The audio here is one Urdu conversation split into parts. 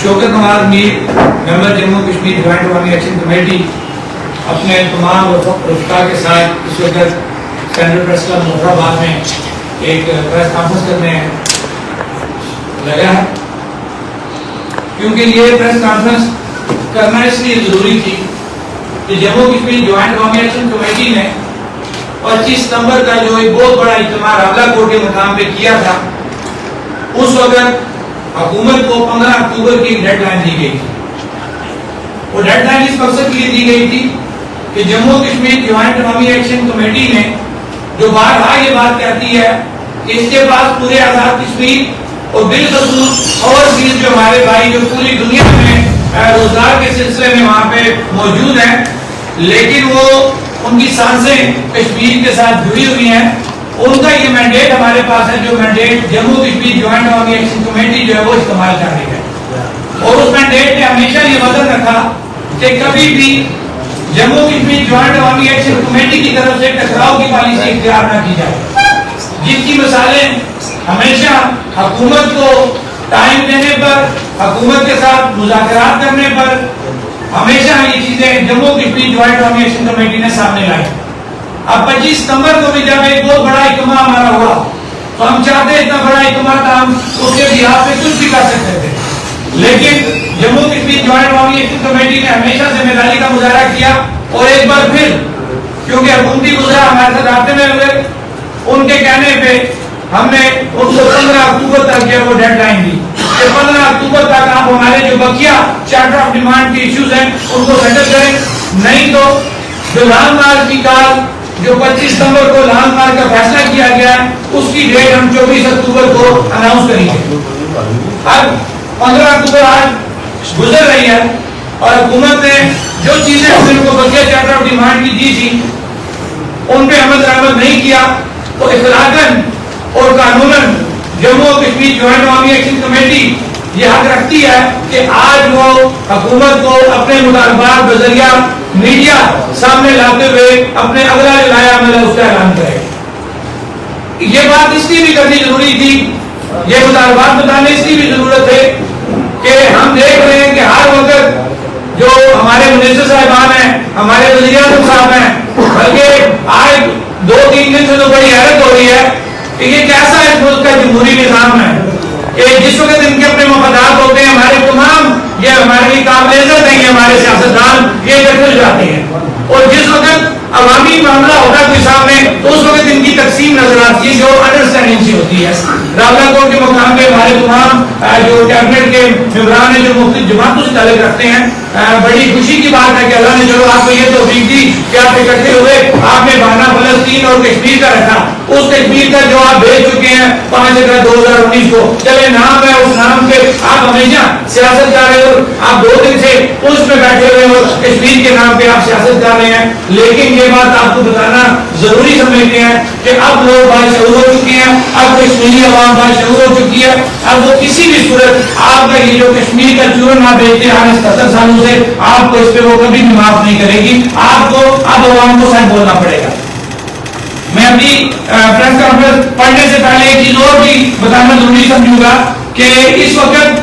شوکت نواز میر ممبر جموں کشمیر جوائنٹ عوامی ایکشن کمیٹی اپنے تمام رفقا کے ساتھ اس وقت سینٹرل پریس کلب مظفرآباد میں ایک پریس کانفرنس کرنے لگا ہے، کیونکہ یہ پریس کانفرنس کرنا اس لیے ضروری تھی کہ جموں کشمیر جوائنٹ عوامی ایکشن کمیٹی نے 25 ستمبر کا جو ایک بہت بڑا اجتماع راولہ کوٹ کے مقام پہ کیا تھا، اس وقت حکومت کو 15 اکتوبر کی ڈیڈ لائن دی گئی تھی۔ وہ ڈیڈ لائن اس مقصد کے لیے دی گئی تھی کہ جموں کشمیر جوائنٹ عوامی ایکشن کمیٹی نے جو بارہا یہ بات کہتی ہے کہ اس کے پاس پورے آزاد کشمیر اور بالخصوص اوورسیز جو ہمارے بھائی جو پوری دنیا میں روزگار کے سلسلے میں وہاں پہ موجود ہیں، لیکن وہ ان کی سانسیں کشمیر کے ساتھ جڑی ہوئی ہیں، ان کا یہ مینڈیٹ ہمارے پاس ہے، جو مینڈیٹ جموں کشمیر جوائنٹ عوامی ایکشن کمیٹی جو ہے وہ استعمال کر رہی ہے۔ اور اس مینڈیٹ نے ہمیشہ یہ وعدہ رکھا کہ کبھی بھی جموں کشمیر جوائنٹ عوامی ایکشن کمیٹی کی طرف سے ٹکراؤ کی پالیسی اختیار نہ کی جائے، جس کی مثالیں ہمیشہ حکومت کو ٹائم دینے پر، حکومت کے ساتھ مذاکرات کرنے پر ہمیشہ یہ چیزیں جموں کشمیر جوائنٹ عوامی ایکشن کمیٹی نے سامنے لائی۔ اب 25 ستمبر کو بھی جب ایک بہت بڑا اجتماع ہمارا ہوا تو ہم چاہتے اتنا بڑا اجتماع تھا، ہم اس کے بہاف پہ کچھ بھی کر سکتے تھے، لیکن جموں کشمیر جوائنٹ عوامی ایکشن کمیٹی نے ہمیشہ ذمہ داری کا مظاہرہ کیا، اور ایک بار پھر کیونکہ حکومتی وزراء ہمارے ساتھ رابطے میں ہوئے، ان کے کہنے پہ ہم نے ان کو 15 اکتوبر تک جو وہ ڈیڈ لائن دی کہ 15 اکتوبر تک آپ ہمارے جو بقیہ چارٹر آف ڈیمانڈ کے ایشوز ہیں ان کو سیٹل کریں، نہیں تو جو لانگ مارچ کی کال جو 25 ستمبر کو لانگ مارچ کا فیصلہ کیا گیا ہے اس کی ڈیٹ ہم 24 اکتوبر کو اناؤنس کریں گے۔ اب 15 اکتوبر آج گزر رہی ہے اور حکومت نے جو چیزیں ان کو بقیہ چارٹر آف ڈیمانڈ کی دی تھی ان پہ عمل درآمد نہیں کیا، تو اخلاقاً اور قانوناً جموں کشمیر جوائنٹ عوامی ایکشن کمیٹی یہ حق رکھتی ہے کہ آج وہ حکومت کو اپنے مطالبات بذریعہ میڈیا سامنے لاتے ہوئے اپنے اگلا جو نیا عمل ہے اس کا اعلان کرے۔ یہ بات اس لیے بھی کرنی ضروری تھی، یہ مطالبات بتانے اس لیے بھی ضرورت ہے کہ ہم دیکھ رہے ہیں کہ ہر وقت جو ہمارے منسٹر صاحبان ہیں، ہمارے وزیر اعظم صاحب ہیں، بلکہ آج 2-3 دن سے تو بڑی حیرت ہو رہی ہے کہ یہ کیسا اس ملک کا جمہوری نظام ہے کہ جس وقت ان کے اپنے مفادات ہوتے ہیں ہمارے تمام یہ ہمارے قابل عزت ہیں، ہمارے سیاستدان یہ اکٹھے ہو جاتے ہیں، اور جس وقت عوامی معاملہ ہوتا ہے کوئی سامنے تو اس وقت ان کی تقسیم نظر آتی ہے جو انڈرسٹینڈنگ سی ہوتی ہے۔ راولہ کوٹ کے مقام پہ ہمارے تمام جو کیبنٹ کے ممبران ہیں جو مختلف جماعتوں سے تعلق رکھتے ہیں، بڑی خوشی کی بات ہے کہ اللہ نے چلو آپ کو یہ توفیق دی کہ آپ اکٹھے ہوئے، آپ نے بہانہ فلسطین اور کشمیر کا رکھا، اس کشمیر کا جو آپ بھیج چکے ہیں 5 اگست 2019 کو، چلے نام ہے اس نام پہ آپ ہمیشہ سیاست کر رہے ہو، آپ 2 دن سے اس میں بیٹھے ہوئے ہو، کشمیر کے نام پہ آپ سیاست کر رہے ہیں، لیکن یہ بات آپ کو بتانا ضروری سمجھتے ہیں کہ اب لوگ باشعور ہو چکے ہیں، اب کشمیری عوام باشعور ہو چکی ہے، اب وہ کسی بھی صورت آپ کا یہ جو کشمیر کا چورن آپ بیچتے ہیں 70 سالوں سے، آپ کو اس پہ وہ کبھی بھی معاف نہیں کرے گی، آپ کو اب عوام کو سچ بولنا پڑے گا۔ میں اپنی پریس کانفرنس پڑھنے سے پہلے ایک چیز اور بھی بتانا ضروری سمجھوں گا کہ اس وقت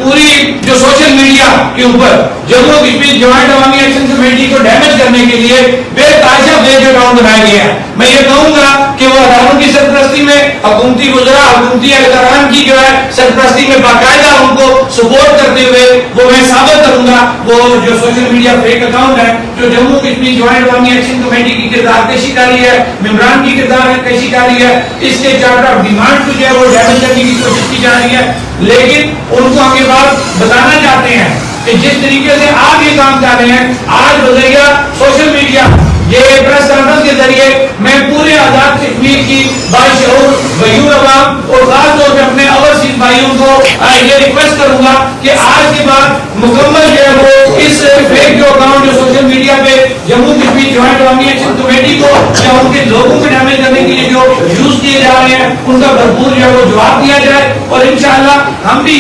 پوری جو سوشل میڈیا کے اوپر جموں کشمیر جوائنٹ عوامی ایکشن کمیٹی کو ڈیمیج کرنے کے لیے بے تحاشا فیک اکاؤنٹ بنائے گئے ہیں۔ میں یہ کہوں گا کہ وہ اداروں کی سرپرستی میں حکومتی وزراء، حکومتی اہلکاران کی جو ہے سرپرستی میں باقاعدہ ان کو سپورٹ کرتے ہوئے وہ میں ثابت کروں گا وہ جو سوشل میڈیا فیک اکاؤنٹ ہے جو جموں کشمیر جوائنٹ عوامی ایکشن کمیٹی کی کردار کشی کاری ہے، ممبران کی کردار کشی کاری ہے، اس کے چارٹر آف ڈیمانڈ کو جو ہے وہ ڈیمیج کرنے کی کوشش کی جا رہی ہے، لیکن ان کو ہم یہ بات بتانا چاہتے ہیں کہ جس طریقے سے آپ یہ کام کر رہے ہیں آج بذریعہ سوشل میڈیا یہ پریس کانفرنس کے ذریعے میں پورے آزاد کشمیر کی باشعور غیور عوام اور خاص طور پہ اپنے اوورسیز بھائیوں کو یہ ریکویسٹ کروں گا کہ آج کے بعد مکمل جو ہے وہ اس فیک جو اکاؤنٹ جو سوشل میڈیا پہ جموں کشمیر جوائنٹ عوامی ایکشن کمیٹی کو یا ان کے لوگوں کو ڈیمیج کرنے کے لیے جو یوز کیے جا رہے ہیں ان کا بھرپور جو ہے وہ جواب دیا جائے، اور انشاءاللہ ہم بھی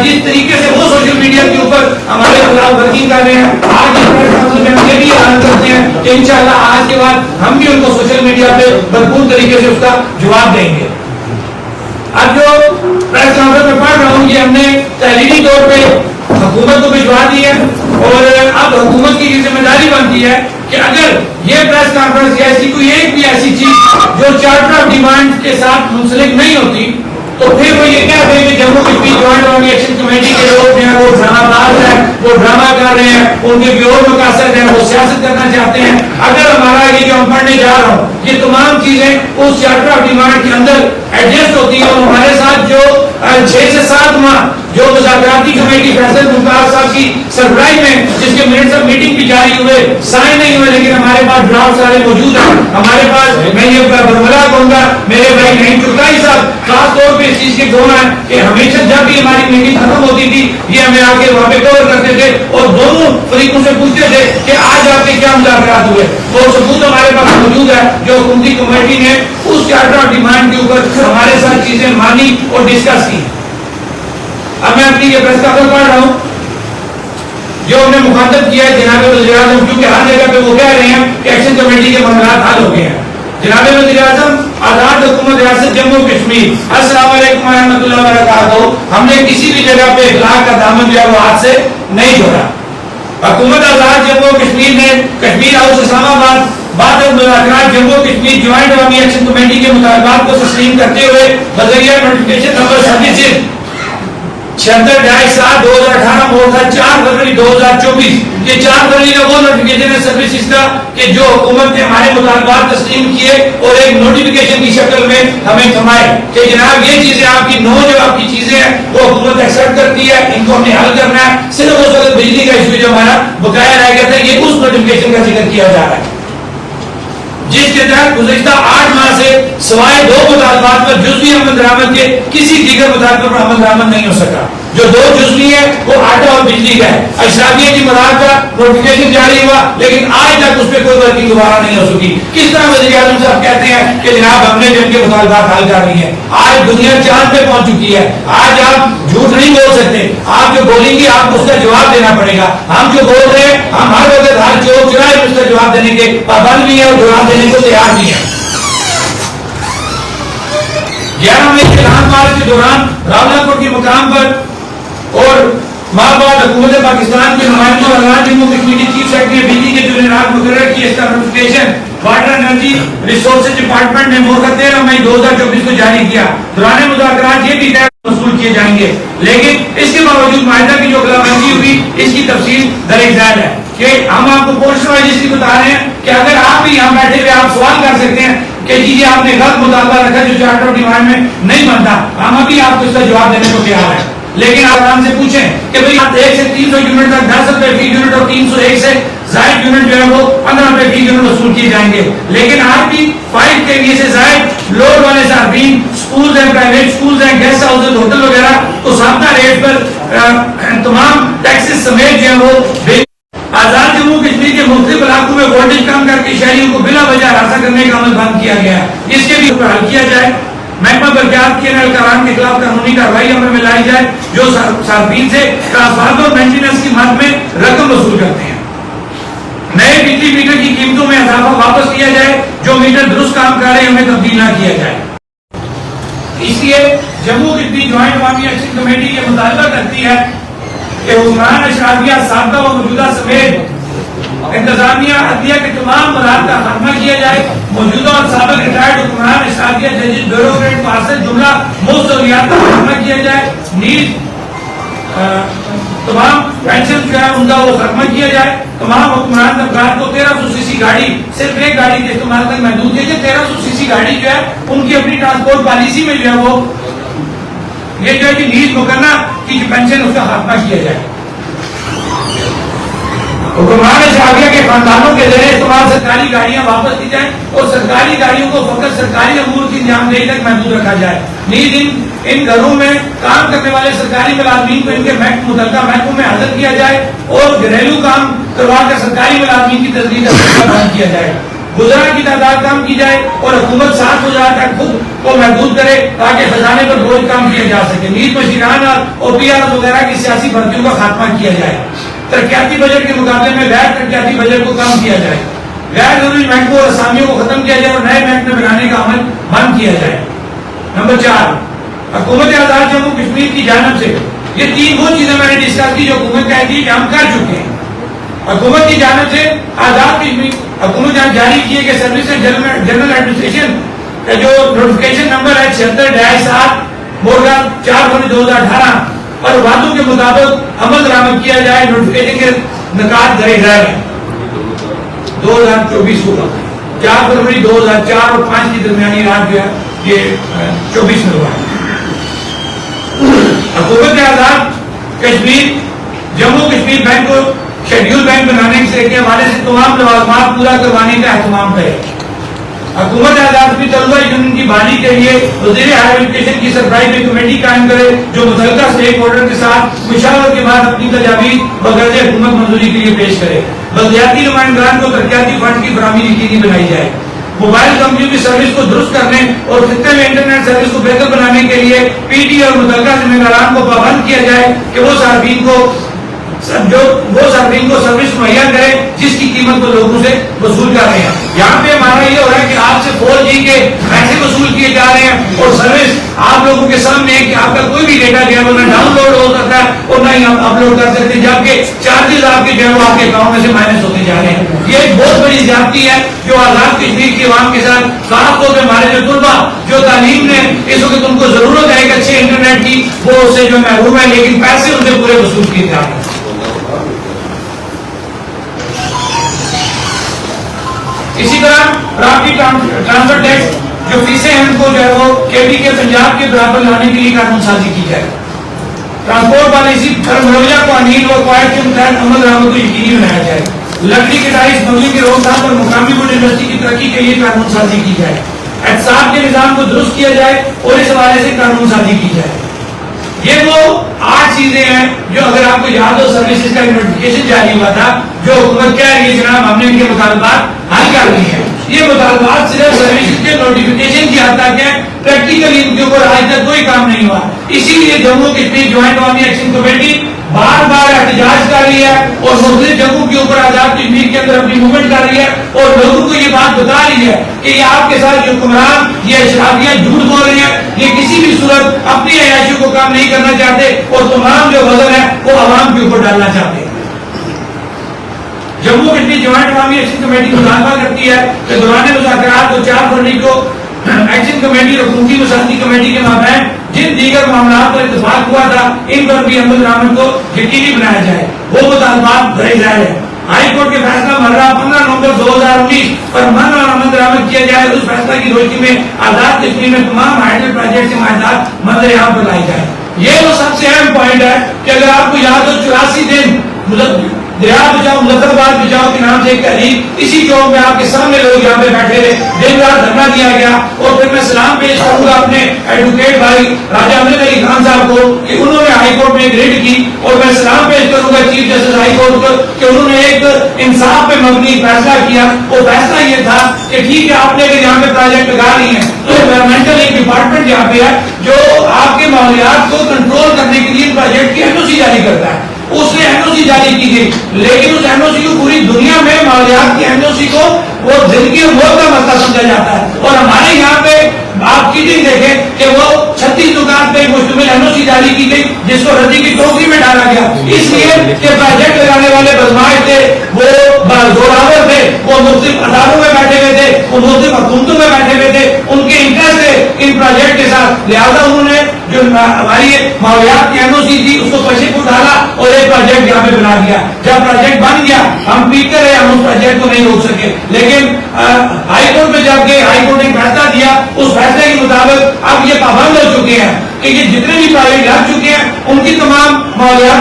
جس طریقے سے وہ سوشل میڈیا کے اوپر ہمارے خلاف ورکنگ کر رہے ہیں آج ہم یہ بھی اعلان کرتے ہیں کہ انشاءاللہ آج کے بعد ہم بھی ان کو سوشل میڈیا پہ بھرپور طریقے سے اس کا جواب دیں گے۔ اب جو پریس کانفرنس میں پڑھ رہا ہوں یہ ہم نے تحریری طور پہ حکومت کو بھجوا دی ہے، اور اب حکومت کی یہ ذمہ داری بنتی ہے کہ اگر یہ پریس کانفرنس یا ایسی کوئی ایک بھی ایسی چیز جو چارٹر آف ڈیمانڈ کے ساتھ منسلک نہیں ہوتی تو پھر وہ یہ کہتے ہیں کہ جموں کشمیر جوائنٹ عوامی ایکشن کمیٹی کے لوگ جو ہیں وہ ڈرامہ باز ہیں، وہ ڈرامہ کر رہے ہیں، ان کے بھی اور مقاصد ہیں، وہ سیاست کرنا چاہتے ہیں. اگر ہمارا یہ جو ہم پڑھنے جا رہا ہوں یہ تمام چیزیں اس چارٹر آف ڈیمانڈ کے اندر ایڈجسٹ ہوتی ہیں، اور ہمارے ساتھ جو 6 سے 7 ماہ جو مذاکراتی کمیٹی فیصل ممتاز صاحب کی سربراہی میں جس کے منٹس آف میٹنگ بھی جاری ہوئے، سائن نہیں ہوئے، لیکن ہمارے پاس ڈرافٹ سارے موجود ہیں. ہمارے پاس میں یہ برملا کہوں گا میرے بھائی نعیم چغتائی صاحب خاص طور پہ اس چیز کے گواہ ہیں کہ ہمیشہ جب بھی ہماری میٹنگ ختم ہوتی تھی یہ ہمیں آ کے وہاں پہ کور کرتے تھے اور دونوں فریقوں سے پوچھتے تھے کہ آج آپ کے کیا مذاکرات ہوئے. وہ ثبوت ہمارے پاس موجود ہے جو حکومتی کمیٹی نے اس چارٹر آف ڈیمانڈ کے اوپر ہمارے ساتھ چیزیں مانی اور ڈسکس کی. اب میں اپنی یہ پریس کانفرنس پڑھ رہا ہوں جو ہم نے مخاطب کیا ہے جناب وزیر اعظم، کیونکہ ہر جگہ پہ وہ کہہ رہے ہیں کہ ایکشن کمیٹی کے معاملات حل ہو گئے ہیں. جناب وزیر اعظم، آزاد حکومت ریاست جموں کشمیر، السلام علیکم ورحمۃ اللہ وبرکاتہ. ہم نے کسی بھی جگہ پہ اخلاق کا دامن جو ہے وہ ہاتھ سے نہیں چھوڑا. حکومت آزاد جموں کشمیر نے کشمیر ہاؤس اسلام آباد بعد مذاکرات جموں کشمیر جوائنٹ عوامی ایکشن کمیٹی کے مطالبات کو تسلیم کرتے ہوئے بذریعہ نوٹیفکیشن نمبر 76/7/2018 موضوع 4 فروری 2024 یہ 4 فروری کا وہ نوٹیفکیشن ہے سروسز کا کہ جو حکومت نے ہمارے مطالبات تسلیم کیے اور ایک نوٹیفکیشن کی شکل میں ہمیں تھمائے کہ جناب یہ چیزیں آپ کی 9 جو آپ کی چیزیں ہیں وہ حکومت ایکسپٹ کرتی ہے، ان کو ہم نے حل کرنا ہے. صرف اس وقت بجلی کا ایشو جو ہمارا بقایا رہ گیا تھا یہ اس نوٹیفکیشن کا ذکر کیا جا رہا ہے جس کے تحت گزشتہ 8 ماہ سے سوائے 2 مطالبات پر جزوی عمل درآمد کے کسی دیگر مطالبے پر عمل درآمد نہیں ہو سکا. جو 2 جزوی ہے وہ آٹا اور بجلی کا ہے. اشرافیہ کی مراحت کا نوٹیفکیشن جاری ہوا لیکن آج تک اس پہ کوئی ورکنگ دوبارہ نہیں ہو سکی. کس طرح وزیر اعظم صاحب کہتے ہیں کہ جناب ہم نے جو ان کے مطالبات حل کر رہی ہیں. آج دنیا چاند پہ پہنچ چکی ہے. آج آپ جھوٹ نہیں بول سکتے. آپ جو بولیں گے آپ کو اس کا جواب دینا پڑے گا. ہم جو بول رہے ہیں ہم ہر وقت ہر چوک چراہے میں اس کا جواب دینے کے پابند بھی ہیں اور جواب دینے کو تیار بھی ہیں. 11 مئی کے لانگ مارچ کے دوران راولپور کے مقام پر اور ماہ بعد حکومت پاکستان کے نمائندوں اور جموں کشمیر کی چیف سیکرٹری بجلی کے جو جناب مقرر کی اس کا notification water energy resources department نے موقع 13 مئی 2024 کو جاری کیا. دوران مذاکرات یہ بھی طے وصول کیے جائیں گے لیکن اس کے باوجود معاہدہ کی جو خلاف ورزی ہوئی اس کی تفصیل درج ذیل ہے کہ ہم آپ کو پوسٹ وائز اس کی بتا رہے ہیں کہ اگر آپ بھی یہاں بیٹھے ہوئے آپ سوال کر سکتے ہیں کہ جی یہ آپ نے غلط مطالبہ رکھا جو چارٹر آف ڈیمانڈ میں نہیں بنتا، ہم ابھی آپ کو اس کا جواب دینے کو تیار ہیں. لیکن آپ آرام سے پوچھیں کہ بھئی 1 سے 300 یونٹ تک 10 روپے فی یونٹ اور 301 سے زائد یونٹ جو ہے وہ 15 روپے فی یونٹ وصول کیے جائیں گے. لیکن آپ بھی 5 KVA سے زائد لوڈ والے صارفین سکولز ہیں، پرائیویٹ سکولز ہیں، گیسٹ ہاؤسز، ہوٹل وغیرہ تو ضابطہ ریٹ پر تمام ٹیکسز سمیت جو ہے وہ آزاد جموں کشمیر کے مختلف علاقوں میں وولٹیج کم کر کے شہریوں کو بلا وجہ ہراساں کرنے کا عمل بند کیا گیا ہے. اس کے بھی حل کیا جائے. محکمہ برقیات کے اہلکاران کے خلاف قانونی کارروائی عمل میں لائی جائے جو صارفین سے ٹرانسفارمر مینٹیننس کی مد میں رقم وصول کرتے ہیں. نئے بجلی میٹر کی قیمتوں میں اضافہ واپس کیا جائے. جو میٹر درست کام کر رہے ہیں انہیں تبدیل نہ کیا جائے. اس لیے جموں کشمیر جوائنٹ عوامی ایکشن کمیٹی یہ مطالبہ کرتی ہے کہ حکمران اشرافیہ سابقہ و موجودہ سمیت انتظامیہ عدلیہ کے تمام مراحل کا خاتمہ کیا جائے. موجودہ اور سابق ریٹائرڈ حکمران اشرافیہ ججز بیوروکریٹ پارسل جملہ مستولیات کا خاتمہ کیا جائے. نیز تمام پینشن جو ہے ان کا وہ خاتمہ کیا جائے. تمام حکمران طبقات کو 1300 cc گاڑی صرف ایک گاڑی کے استعمال تک محدود کیا جائے. 1300 cc گاڑی جو ہے ان کی اپنی ٹرانسپورٹ پالیسی میں جو ہے وہ یہ جو ہے کہ نیز مکرنا کی جو پینشن اس کا خاتمہ کیا جائے. حکمران اشرافیہ کے خاندانوں کے ذریعے استعمال سرکاری گاڑیاں واپس کی جائیں اور سرکاری گاڑیوں کو فقط سرکاری امور کی انجام دہی تک محدود رکھا جائے. نیز ان گھروں میں کام کرنے والے سرکاری ملازمین کو ان کے متعلقہ محکموں میں حاضر کیا جائے اور گھریلو کام کروا کر سرکاری ملازمین کی تجدید کا بند کیا جائے. گزرا کی تعداد کم کی جائے اور حکومت 7,000 تک خود کو محدود کرے تاکہ خزانے پر بوجھ کم کیا جا سکے. نیز مشیران اور OPR وغیرہ کی سیاسی بھرتیوں کا خاتمہ کیا جائے. ترقیاتی بجٹ کے مقابلے میں غیر ترقیاتی بجٹ کو کم کیا جائے. غیر ضروری محکموں اور اسامیوں کو ختم کیا جائے اور نئے محکمے بنانے کا عمل بند کیا جائے. نمبر 4، حکومت آزاد جموں کشمیر کی جانب سے یہ تین وہ چیزیں میں نے ڈسکس کی جو حکومت کہتی ہے کہ ہم کر چکے ہیں. حکومت کی جانب سے آزاد کشمیر حکومت نے جاری کیے کہ سروس جنرل ایڈمنسٹریشن کا جو نوٹیفکیشن نمبر ہے 76-7/4/2018 اور وعدوں کے مطابق عمل درآمد کیا جائے. نوٹیفکیشن کے نکات درج ذیل ہیں. 2024 ہوگا 4 فروری 2004 اور 5 کی درمیانی رات جو ہے یہ 24 میں ہوا ہے. حکومت نے آزاد کشمیر جموں کشمیر بینک کو شیڈیول بینک بنانے کے حوالے سے تمام لوازمات پورا کروانے کا اہتمام کرے. حکومت آزاد کشمیر طلبہ یونین کی بحالی کے لیے وزیر ہائر ایجوکیشن کی سربراہی میں کمیٹی قائم کرے جو متعلقہ اسٹیک ہولڈر کے ساتھ مشاورت کے بعد اپنی تجاویز بغرض حکومت منظوری کے لیے پیش کرے. بلدیاتی نمائندگان کو ترقیاتی فنڈ کی فراہمی یقینی بنائی جائے. موبائل کمپنیوں کی سروس کو درست کرنے اور خطے میں انٹرنیٹ سروس کو بہتر بنانے کے لیے پی ٹی اور متعلقہ ذمہ داران کو پابند کیا جائے کہ وہ صارفین کو سروس مہیا کرے جس کی قیمت وہ لوگوں سے وصول کر رہے ہیں. یہاں پہ ہمارا یہ ہو رہا ہے کہ آپ سے 4G کے پیسے وصول کیے جا رہے ہیں اور سروس آپ لوگوں کے سامنے ہے کہ آپ کا کوئی بھی ڈیٹا جو ہے وہ نہ ڈاؤن لوڈ ہو سکتا ہے اور نہ ہی آپ اپلوڈ کر سکتے جبکہ چارجز آپ کے جو ہے وہ آپ کے اکاؤنٹ میں سے مائنس ہوتے جا رہے ہیں. یہ ایک بہت بڑی زیادتی ہے جو آزاد کشمیر کی عوام کے ساتھ خاص طور پہ ہمارے جو طلبا جو تعلیم نے اس وقت ان کو ضرورت ہے ایک اچھے انٹرنیٹ کی وہ اسے جو محروم ہے لیکن پیسے ان سے پورے وصول کیے جا رہے ہیں. اسی طرح پراپرٹی ٹرانسفر ٹیکس جو فیسیں ہیں ان کو جو ہے وہ کے پی کے پنجاب کے برابر لانے کے لیے قانون سازی کی جائے. ٹرانسپورٹ پالیسی مرویہ قوانین اور قواعد کے مطابق عمل درآمد کو یقینی بنایا جائے. لکڑی کٹائی اسمگلنگ کی روک تھام اور مقامی فوڈ انڈسٹری کی ترقی کے لیے قانون سازی کی جائے. احتساب کے نظام کو درست کیا جائے اور اس حوالے سے قانون سازی کی جائے. یہ وہ 8 چیزیں ہیں جو اگر آپ کو یاد ہو سروسز کا نوٹیفکیشن جاری ہوا تھا جو حکومت کہہ رہی ہے جناب ہم نے ان کے مطالبات حل کر لیے ہیں. یہ مطالبات صرف سروسز کے نوٹیفکیشن کی حد تک ہے. پریکٹیکلی ان کے اوپر آج تک کوئی کام نہیں ہوا. اسی لیے جموں کشمیر جوائنٹ عوامی ایکشن کمیٹی بار بار احتجاج کر رہی ہے اور مختلف جگہوں کے اوپر آزاد کشمیر کے اندر اپنی موومنٹ کر رہی ہے اور لوگوں کو یہ بات بتا رہی ہے کہ یہ آپ کے ساتھ جو حکمران یہ اشرافیہ جھوٹ بول رہے ہیں. یہ کسی بھی صورت اپنی عیاشیوں کو کام نہیں کرنا چاہتے اور تمام جو وزن ہے وہ عوام کے اوپر ڈالنا چاہتے ہیں. جموں کشمیر جوائنٹ عوامی ایکشن کمیٹی مطالبہ کرتی ہے کہ دوران مذاکرات کو 4 فروری کو ایکشن کمیٹی اور حکومتی مساعدتی کمیٹی کے مابین جن دیگر معاملات پر اتفاق ہوا تھا ان پر بھی عمل درآمد کو یقینی بنایا جائے. وہ مطالبات درج ذیل ہیں. ہائی کورٹ کے فیصلہ مرحلہ 15 نومبر 2019 پر من اور عمل درآمد کیا جائے. اس فیصلہ کی روشنی میں آزاد کشمیر میں تمام ہائیڈل پروجیکٹ سے معاہدات منظر عام پر لائی جائے. یہ وہ سب سے اہم پوائنٹ ہے کہ اگر آپ کو یاد ہو 84 دن دریا بچاؤ مظفر آباد بچاؤ کے نام سے ایک تحریک اسی چوک میں آپ کے سامنے لوگ یہاں پہ بیٹھے رہے دن رات دھرنا دیا گیا اور پھر میں سلام پیش کروں گا اپنے ایڈوکیٹ بھائی راجہ امجد علی خان صاحب کو کہ انہوں نے ہائی کورٹ میں ایک ریٹ کی اور میں سلام پیش کروں گا چیف جسٹس ہائی کورٹ کو کہ انہوں نے ایک انصاف پہ مبنی فیصلہ کیا. اور فیصلہ یہ تھا کہ ٹھیک ہے آپ نے اگر یہاں پہ پروجیکٹ لگا رہی ہیں تو انوائرمنٹل ایک ڈپارٹمنٹ یہاں پہ ہے جو آپ کے ماحولیات کو کنٹرول کرنے کے لیے پروجیکٹ کی NOC جاری کرتا ہے. اس نے NOC جاری کی گئی لیکن اس NOC کو پوری دنیا میں ماحولیات کی NOC کو وہ دل کی موت کا مسئلہ سمجھا جاتا ہے. اور ہمارے یہاں پہ آپ چیزیں دیکھیں کہ وہ 36 دکان پہ مشتمل NOC جاری کی گئی جس کو ردی کی ٹوکری میں ڈالا گیا اس لیے کہ پروجیکٹ لگانے والے بدماش تھے وہ زوراور تھے وہ مختلف اداروں میں بیٹھے ہوئے تھے وہ مختلف حکومتوں میں بیٹھے ہوئے تھے ان کے انٹرسٹ تھے ان پروجیکٹ کے ساتھ. لہٰذا انہوں نے جو ہماری ماحولیات کی NOC تھی اس کو پشے کو ڈالا اور ایک پروجیکٹ یہاں پہ بنا دیا. جب پروجیکٹ بن گیا ہم پیتے رہے ہم اس پروجیکٹ کو نہیں روک سکے لیکن ہائی کورٹ میں جب گئے ہائی کورٹ نے فیصلہ دیا اس فیصلے کے مطابق اب یہ پابند ہو چکے ہیں کہ یہ جتنے بھی پروجیکٹ لگ چکے ہیں ان کی تمام ماحولیات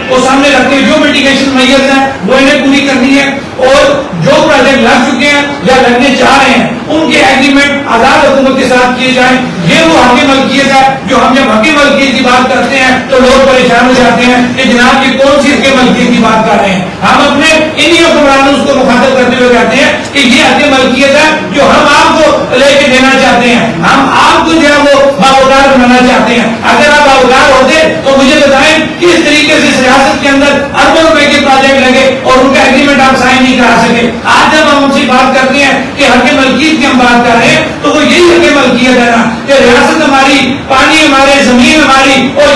کو سامنے رکھتے جو میٹیگیشن میئرز ہیں وہ انہیں پوری کرنی ہے اور جو پروجیکٹ لگ چکے ہیں یا لگنے چاہ رہے ہیں ان کے ایگریمنٹ آزاد حکومت کے ساتھ کیے جائیں. یہ وہ حق ملکیت ہے جو ہم جب حق ملکیت کی بات کرتے ہیں تو لوگ پریشان ہو جاتے ہیں کہ جناب یہ کون سی حق ملکیت کی بات کر رہے ہیں. ہم اپنے انہی حکمرانوں کو مخاطب کرتے ہوئے کہتے ہیں کہ یہ حق ملکیت ہے جو ہم آپ کو لے کے دینا چاہتے ہیں. ہم آپ کو جو ہے وہ باوقار بنانا چاہتے ہیں. اگر آپ باوقار ہوتے تو مجھے بتائیں کس طریقے سے اس ریاست کے اندر اربوں روپے کے پروجیکٹ لگے اور ان کا ایگریمنٹ آپ سائن نہیں کرا سکے. آج جب ہم ان سے بات کرتے ہیں کہ حق ملکیت کی ہم بات کر رہے ہیں تو وہ یہی حق ملکیت ہے نا کہ ریاست ہماری پانی ہمارے زمین ہماری اور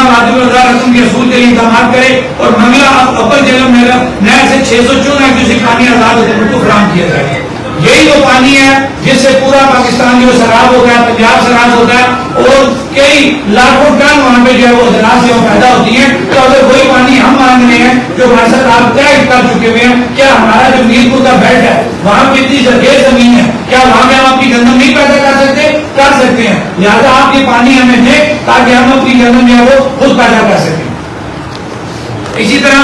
جناب عادل رضا رقم کے اصول کے لیے انتظامات کرے اور منگلا اپر جلم نہر سے 614 کیوسیک پانی آزاد حکومت کو فراہم کیا جائے. یہی وہ پانی ہے جس سے پورا پاکستان جو سراب ہوتا ہے, پنجاب سراب ہوتا ہے, اور کئی لاکھوں ٹن وہاں پہ جو ہے وہ زراعت سے پیدا ہوتی ہیں. تو اگر وہی پانی ہم مانگ رہے ہیں جو ہمارے ساتھ آپ طے کر چکے ہوئے ہیں, کیا ہمارا جو میرپور کا بیلٹ ہے وہاں پہ اتنی زرخیز زمین ہے, کیا وہاں پہ ہم اپنی گندم نہیں پیدا کر سکتے ہیں؟ لہٰذا آپ یہ پانی ہمیں دیں تاکہ ہم اپنی گندم جو ہے وہ خود پیدا کر سکیں. اسی طرح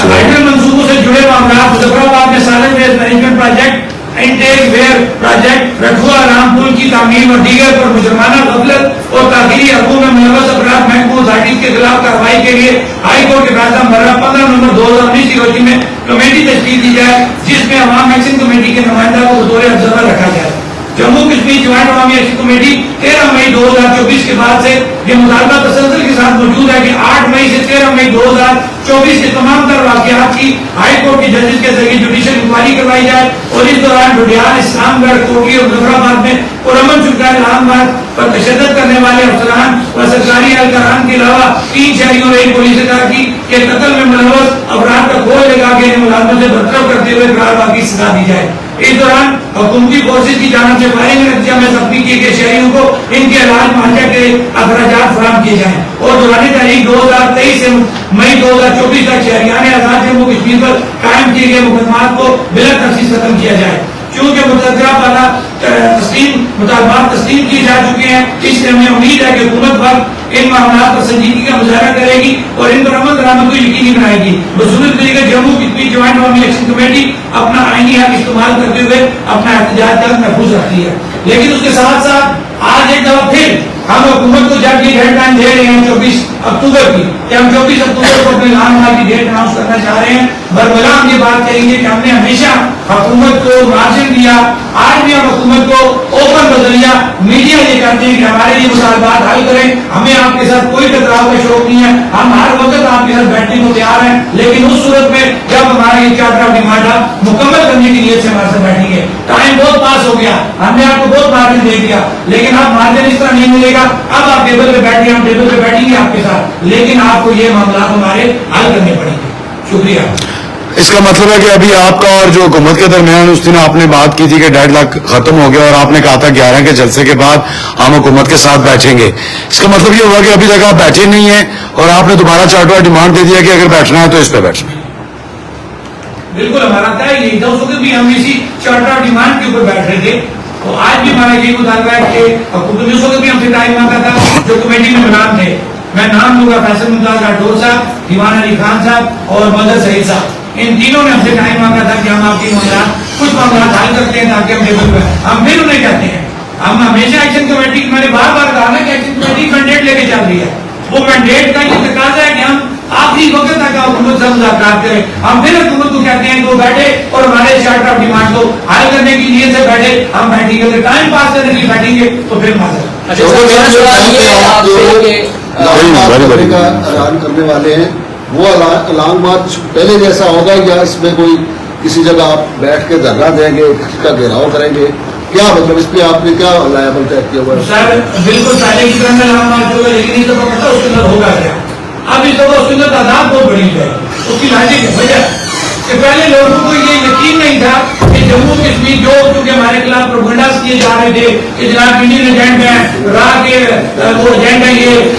ہائیڈرل منصوبوں سے جڑے معاملات, مظفرآباد میں سالن waste management project, intake weir project, رٹھوا رام پل کی تعمیر اور دیگر پر مجرمانہ غفلت اور تاخیری حقوق میں ملوث افراد محکمہ اتھارٹیز کے خلاف کارروائی کے لیے ہائی کورٹ کے فیصلہ مرحلہ 15 نومبر 2019 کی روشنی میں کمیٹی تشکیل دی جائے جس میں عوام ایکشن کمیٹی کے نمائندہ کو بطور آبزرور رکھا جائے. جموں کشمیر جوائنٹ عوامی ایکشن کمیٹی 13 مئی 2024 کے بعد سے یہ مطالبہ تسلسل کے ساتھ موجود ہے کہ 8 مئی سے 13 مئی 2024 کے تمام تر واقعات کی ہائی کورٹ کے ججز کے ذریعے جوڈیشل انکوائری کروائی جائے اور اس دوران ڈوڈیال, اسلام گڑھ, کوٹلی اور مظفرآباد میں پرامن چکا الہام آباد پر تشدد کرنے والے افسران و سرکاری اہلکاران کے علاوہ 3 شہریوں اور 1 پولیس اہلکار کے قتل میں ملوث افراد کا کھول لگا کے انہیں ملازمت سے برطرف کرتے ہوئے قرار کی سزا دی جائے. اس دوران حکومتی فورسز کی جانب سے فائرنگ کے نتیجے میں زخمی کیے گئے شہریوں کو ان کے علاج معالجہ کے اخراجات فراہم کیے جائیں اور دورانی تاریخ 2023 سے مئی 2024 تک شہریان آزاد جموں کشمیر پر قائم کیے گئے مقدمات کو بلا تفصیل ختم کیا جائے. چونکہ متذکرہ والا مطالبات تسلیم کیے جا چکے ہیں, اس لیے ہمیں امید ہے کہ حکومت وقت ان معاملات پر سنجیدگی کا مظاہرہ کرے گی اور ان پر عمل درآمد کو یقینی بنائے گی. بصورت طریقے جموں کشمیر جوائنٹ عوامی ایکشن کمیٹی اپنا آئینی حق استعمال کرتے ہوئے اپنا احتجاج تک محفوظ رکھتی ہے. لیکن اس کے ساتھ ساتھ آج ایک دفعہ پھر ہم حکومت کو جب یہ ڈیڈ لائن دے رہے ہیں 24 اکتوبر کی, کہ ہم 24 اکتوبر کو اپنے لان مار کی ڈیٹ اناؤنس کرنا چاہ رہے ہیں, برملا ہم یہ بات کہیں گے کہ ہم نے ہمیشہ حکومت کو مارجن دیا, آج بھی ہم حکومت کو اوپن بدلیا. میڈیا یہ کہتے ہیں کہ ہمارے یہ مطالبات حل کریں, ہمیں آپ کے ساتھ کوئی ٹکراؤ کا شوق نہیں ہے, ہم ہر وقت آپ کے ساتھ بیٹھنے کو تیار ہیں, لیکن اس صورت میں جب ہمارا یہ چارٹر آف ڈیمانڈ مکمل کرنے کی نیت سے ہمارے ساتھ بیٹھیں گے. ٹائم بہت پاس ہو گیا, ہم نے آپ کو بہت مارجن دے دیا, لیکن اب مارجن اس طرح نہیں ملے گا. اب آپ ٹیبل پہ بیٹھیں, ہم ٹیبل پہ بیٹھیں گے آپ کے ساتھ, لیکن آپ کو یہ معاملات ہمارے حل کرنے پڑیں گے. شکریہ. اس کا مطلب ہے کہ ابھی آپ کا اور جو حکومت کے درمیان اس دن آپ نے بات کی تھی کہ ڈیڈ لاک ختم ہو گیا اور آپ نے کہا تھا 11 کے جلسے کے بعد ہم حکومت کے ساتھ بیٹھیں گے. اس کا مطلب یہ ہوا کہ ابھی تک آپ بیٹھے نہیں ہیں اور آپ نے دوبارہ چارٹر ڈیمانڈ دے دیا کہ اگر بیٹھنا ہے تو اس پہ بیٹھنا ہے. بالکل ہمارا طے یہی تھا, اس وقت بھی ہم اسی چارٹر آف ڈیمانڈ کے اوپر بیٹھ رہے تھے. تو آج بھی ہمارا یہی مطالبہ ہے کہ حکومت اس وقت بھی ہم سے ٹائم مانگا تھا جو کمیٹی میں ملان تھے. میں نام لوں گا, فیصل ممتاز راٹھور صاحب, دیوان علی خان صاحب اور مدر سعید صاحب. ان تینوں نے ہم سے ٹائم مانگا تھا کہ ہم آپ کی معاملات کچھ معاملات حل کرتے ہیں تاکہ ہم ٹیبل پہ. ہم پھر انہیں کہتے ہیں, ہم ہمیشہ ایکشن کمیٹی, میں نے بار بار کہا نا کہ ایکشن کمیٹی مینڈیٹ لے کے چل رہی ہے. وہ مینڈیٹ کا یہ تقاضا ہے کہ ہم آخری وقت تک حکومت سے مذاکرات کریں. ہم پھر حکومت کو کہتے ہیں کہ وہ بیٹھے اور ہمارے چارٹر آف ڈیمانڈ کو حل کرنے کی نیت سے بیٹھے. ہم بیٹھیں گے, ٹائم پاس کرنے کے لیے بیٹھیں گے تو پھر معذرت. اعلان کرنے والے ہیں وہ اعلان مارچ پہلے جیسا ہوگا یا اس میں کوئی کسی جگہ آپ بیٹھ کے دھرنا دیں گے, کسی کا گھیراؤ کریں گے, کیا مطلب اس پہ آپ نے کیا لائبل طے کیا ہوا ہے؟ سر بالکل پہلے کی طرح اعلان مارچ ہوگا, لیکن اس دفعہ پتہ اس کے اندر ہوگا کیا. اب اس دفعہ اس کے اندر تعداد بہت بڑی ہے. اس کی لاجک ہے وجہ کہ پہلے لوگوں کو یہ یقین نہیں تھا کہ جموں کشمیر جو چونکہ ہمارے خلاف پروپیگنڈاز کیے جا رہے تھے کہ جناب انڈین ایجنٹ ہیں, راہ کے وہ ایجنٹ ہیں,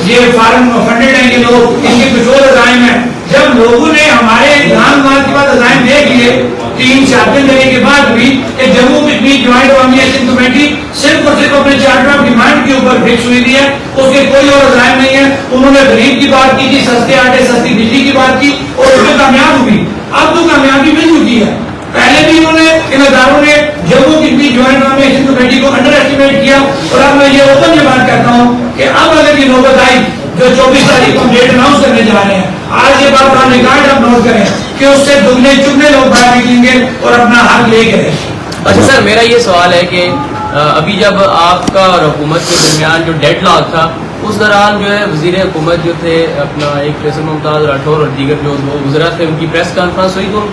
یہ فارن فنڈڈ ہیں, یہ لوگ ان کے کچھ اور عزائم ہیں. جب لوگوں نے ہمارے اعلان مارچ کے بعد عزائم دیکھ لیے 3 شاطر دینے کے بعد بھی کہ جموں کشمیر جوائنٹ عوامی ایکشن کمیٹی صرف اور صرف اپنے چارٹر آف ڈیمانڈ کے اوپر فکس ہوئی ہے, اس کے کوئی اور عزائم نہیں ہے. انہوں نے غریب کی بات کی تھی, سستے آٹے سستی بجلی کی بات کی اور اس میں کامیاب ہوئی. اب تو کامیابی مل چکی ہے. پہلے بھی انہوں نے ان اداروں نے جموں کشمیر جوائنٹ عوامی ایکشن کمیٹی کو انڈر ایسٹیمیٹ کیا, اور اب میں یہ اوپن یہ بات کہتا ہوں کہ اب اگر یہ نوبت آئی جو 24 تاریخ کو ہم ڈیٹ اناؤنس کرنے جا رہے ہیں, آج یہ بات آپ ریکارڈ آپ نوٹ کریں کہ اس سے دگنے چگنے لوگ باہر نکلیں گے اور اپنا حق لے کے رہیں. اچھا سر, میرا یہ سوال ہے کہ ابھی جب آپ کا اور حکومت کے درمیان جو ڈیڈ لاک تھا اس دوران جو ہے وزیر حکومت جو تھے اپنا ایک فیصل ممتاز راٹھور اور دیگر جو وزراء تھے, ان کی پریس کانفرنس ہوئی تو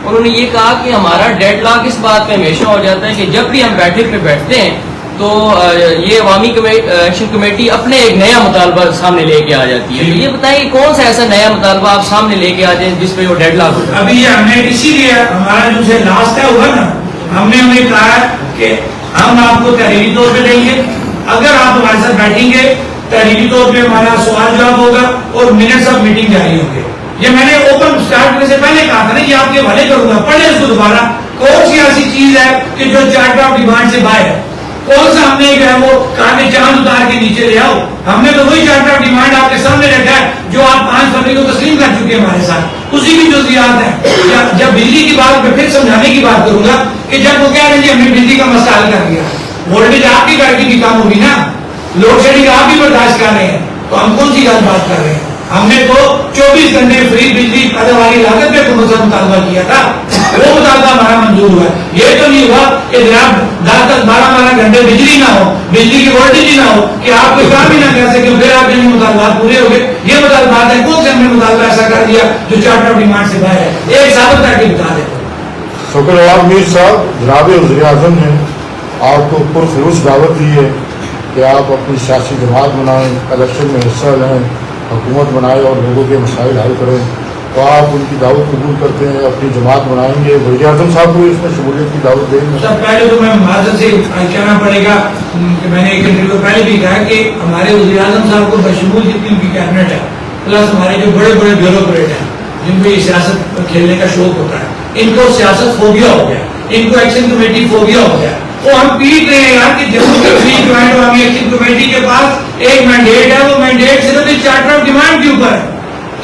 انہوں نے یہ کہا کہ ہمارا ڈیڈ لاک اس بات پہ ہمیشہ ہو جاتا ہے کہ جب بھی ہم بیٹھے پہ بیٹھتے ہیں تو یہ عوامی ایکشن کمیٹی اپنے ایک نیا مطالبہ سامنے لے کے آ جاتی ہے. تو یہ بتائیں کہ کون سا ایسا نیا مطالبہ آپ سامنے لے کے آ جائیں جس پہ وہ ڈیڈ لاک ہو؟ ابھی یہ ہم نے اسی لیے ہمارا جو سے لاسٹ ہے ہوا نا، ہم نے انہیں کہا کہ ہم آپ کو تحریری طور پہ دیں گے، اگر آپ ہمارے ساتھ بیٹھیں گے تحریری طور پہ ہمارا سوال جواب ہوگا اور منٹس آف میٹنگ جاری ہوں گے. یہ میں نے اوپن اسٹارٹ کرنے سے پہلے کہا تھا نا، یہ آپ کے حوالے کروں گا، پڑھیں اس کو دوبارہ. کون سی ایسی چیز ہے کہ جو چارٹر آف ڈیمانڈ سے باہر ہے؟ کون سا ہم نے جو ہے وہ کہا کہ چاند اتار کے نیچے لے آؤ؟ ہم نے تو وہی چارٹر آف ڈیمانڈ آپ کے سامنے رکھا ہے جو آپ 5 فروری کو تسلیم کر چکے ہیں ہمارے ساتھ، اسی کی جزئیات ہیں. جب بجلی کی بات میں پھر سمجھانے کی بات کروں گا کہ جب وہ کہہ رہے ہیں جی ہم نے بجلی کا مسئلہ حل کر دیا، وولٹیج آپ کی گاڑی بھی کم ہوگی نا، لوڈ شیڈنگ آپ بھی برداشت کر رہے ہیں، تو ہم کون سی بات کر رہے ہیں؟ ہم نے تو 24 گھنٹے فری بجلی پیداواری لاگت پہ حکومت سے مطالبہ کیا تھا، وہ مطالبہ ہمارا منظور ہوا. یہ تو نہیں ہوا کہ جناب 10-12 گھنٹے بجلی نہ ہو، بجلی کی وولٹیج ہی نہ ہو کہ آپ کوئی کام ہی نہ کر سکے، پھر آپ کے مطالبات پورے ہو گئے. یہ مطالبات ہے، کون سے ہم نے مطالبہ ایسا کر دیا جو چارٹر آف ڈیمانڈ سے باہر ہے؟ ایک ثابت کر کے بتا دیں. شکر نواز میر صاحب، جناب وزیر اعظم نے آپ کو پرخلوص دعوت دی ہے کہ آپ اپنی سیاسی جماعت بنائیں، الیکشن میں حصہ لیں، حکومت بنائیں اور لوگوں کے مسائل حل کریں. تو آپ ان کی دعوت قبول کرتے ہیں، اپنی جماعت بنائیں گے، وزیر اعظم صاحب کو اس میں شمولیت کی دعوت دیں گے؟ سب پہلے تو میں معذرت سے کہنا پڑے گا کہ میں نے ایک انٹرویو پہلے بھی کہا کہ ہمارے وزیر اعظم صاحب کو بشمول جتنی ان کی کیبنٹ ہے، پلس ہمارے جو بڑے بڑے بیوروکریٹ ہیں جن کو یہ سیاست کھیلنے کا شوق ہوتا ہے، ان کو سیاست فوبیا ہو گیا، ان کو ایکشن کمیٹی فوبیا ہو گیا. وہ ہم پیٹ رہے ہیں یار کہ جموں کشمیر جوائنٹ عوامی ایکشن کمیٹی کے پاس ایک مینڈیٹ ہے، وہ مینڈیٹ صرف اس چارٹر آف ڈیمانڈ کے اوپر ہے.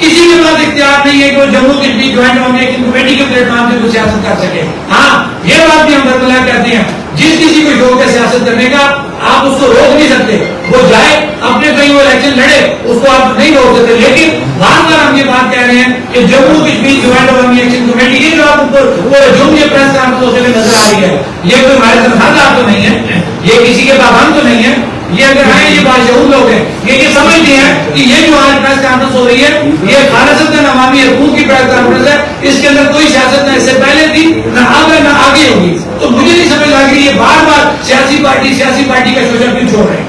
کسی کے پاس اختیار نہیں ہے کہ وہ جموں کشمیر جوائنٹ عوامی ایکشن کمیٹی کے پلیٹ فارم سے کوئی سیاست کر سکے. ہاں یہ بات بھی ہم برقرار کرتے ہیں، جس کسی کو شوق ہے سیاست کرنے کا آپ اس کو روک نہیں سکتے، وہ جائے اپنے کہیں وہ الیکشن لڑے، اس کو آپ نہیں روک سکتے. لیکن بار بار ہم یہ بات کہہ رہے ہیں کہ جموں کشمیر جوائنٹ عوامی ایکشن کمیٹی یہ جو آپ اوپر وہ جو یہ پریس کانفرنس ہوتے ہوئے نظر آ رہی ہے، یہ کوئی ہمارے تنخواہ تو نہیں ہے، یہ کسی کے پابند تو نہیں ہے. یہ اگر آئے یہ باشعور لوگ ہیں، یہ سمجھتے ہیں کہ یہ جو آج پریس کانفرنس ہو رہی ہے یہ خالصتاً عوامی حقوق کی پریس کانفرنس ہے، اس کے اندر کوئی سیاست نہ اس سے پہلے تھی نہ اب ہے نہ آگے ہوگی. تو مجھے نہیں سمجھ آ گئی یہ بار بار سیاسی پارٹی کا شوشہ کیوں چھوڑ رہے ہیں.